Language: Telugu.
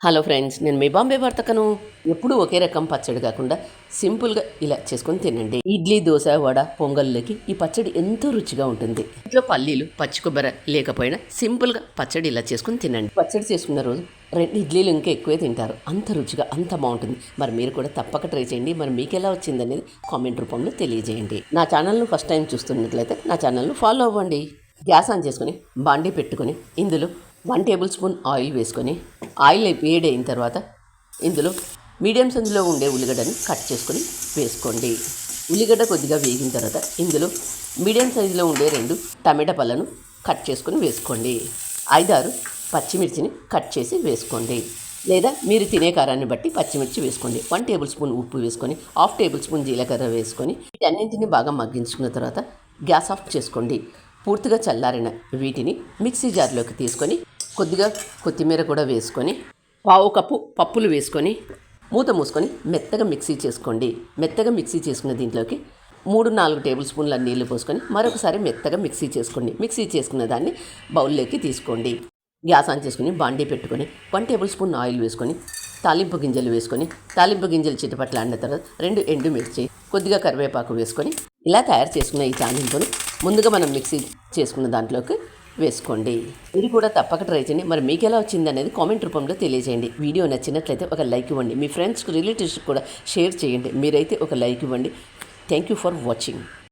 హలో ఫ్రెండ్స్, నేను మీ బాంబే వర్తకను. ఎప్పుడూ ఒకే రకం పచ్చడి కాకుండా సింపుల్గా ఇలా చేసుకొని తినండి. ఇడ్లీ, దోశ, వడ, పొంగల్లోకి ఈ పచ్చడి ఎంతో రుచిగా ఉంటుంది. ఇంట్లో పల్లీలు, పచ్చి కొబ్బరి లేకపోయినా సింపుల్గా పచ్చడి ఇలా చేసుకొని తినండి. పచ్చడి చేసుకున్న రోజు 2 ఇడ్లీలు ఇంకా ఎక్కువే తింటారు. అంత రుచిగా, అంత బాగుంటుంది. మరి మీరు కూడా తప్పక ట్రై చేయండి. మరి మీకు ఎలా వచ్చింది అనేది కామెంట్ రూపంలో తెలియజేయండి. నా ఛానల్ను ఫస్ట్ టైం చూస్తున్నట్లయితే నా ఛానల్ను ఫాలో అవ్వండి. గ్యాస్ ఆన్ చేసుకొని బాండీ పెట్టుకొని ఇందులో 1 టేబుల్ స్పూన్ ఆయిల్ వేసుకొని ఆయిల్ వేడైన తర్వాత ఇందులో మీడియం సైజులో ఉండే ఉల్లిగడ్డని కట్ చేసుకొని వేసుకోండి. ఉల్లిగడ్డ కొద్దిగా వేగిన తర్వాత ఇందులో మీడియం సైజులో ఉండే 2 టమాటా పళ్ళను కట్ చేసుకొని వేసుకోండి. 5-6 పచ్చిమిర్చిని కట్ చేసి వేసుకోండి. లేదా మీరు తినే కారాన్ని బట్టి పచ్చిమిర్చి వేసుకోండి. 1 టేబుల్ స్పూన్ ఉప్పు వేసుకొని 1/2 టేబుల్ స్పూన్ జీలకర్ర వేసుకొని వీటన్నింటిని బాగా మగ్గించుకున్న తర్వాత గ్యాస్ ఆఫ్ చేసుకోండి. పూర్తిగా చల్లారిన వీటిని మిక్సీ జార్లోకి తీసుకొని కొద్దిగా కొత్తిమీర కూడా వేసుకొని 1/2 కప్పు పప్పులు వేసుకొని మూత మూసుకొని మెత్తగా మిక్సీ చేసుకోండి. మెత్తగా మిక్సీ చేసుకున్న దీంట్లోకి 3-4 టేబుల్ స్పూన్ల నీళ్లు పోసుకొని మరొకసారి మెత్తగా మిక్సీ చేసుకోండి. మిక్సీ చేసుకున్న దాన్ని బౌల్లోకి తీసుకోండి. గ్యాస్ ఆన్ చేసుకుని బాండీ పెట్టుకొని 1 టేబుల్ స్పూన్ ఆయిల్ వేసుకొని తాలింపు గింజలు వేసుకొని తాలింపు గింజలు చిటపట్లాడిన తర్వాత 2 ఎండుమిర్చి కొద్దిగా కరివేపాకు వేసుకొని ఇలా తయారు చేసుకున్న ఈ తాలింపును ముందుగా మనం మిక్సీ చేసుకున్న దాంట్లోకి వేసుకోండి. మీరు కూడా తప్పక ట్రై చేయండి. మరి మీకు ఎలా వచ్చింది అనేది కామెంట్ రూపంలో తెలియజేయండి. వీడియో నచ్చినట్లయితే ఒక లైక్ ఇవ్వండి. మీ ఫ్రెండ్స్కి, రిలేటివ్స్కి కూడా షేర్ చేయండి. మీరైతే ఒక లైక్ ఇవ్వండి. Thank you for watching.